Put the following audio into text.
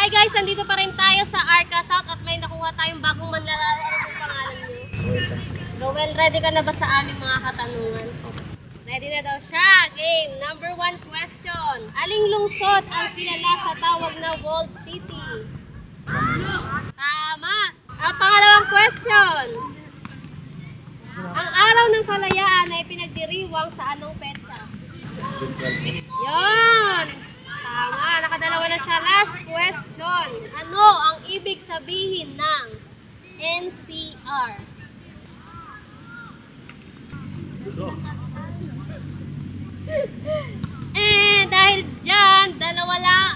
Hi guys, nandito pa rin tayo sa Arca South at may nakuha tayong bagong manlalaro. Ano ang pangalan niyo? Roel, ready ka na ba sa aming mga katanungan? Ready na daw siya. Game number 1 question. Aling lungsod ang kilala sa tawag na Walled City? Tama. Ang pangalawang question. Ang araw ng kalayaan ay pinagdiriwang sa anong petsa? Yon! Tama. Nakadalawa na siya. Last question. Ano ang ibig sabihin ng NCR? Dahil dyan, dalawa lang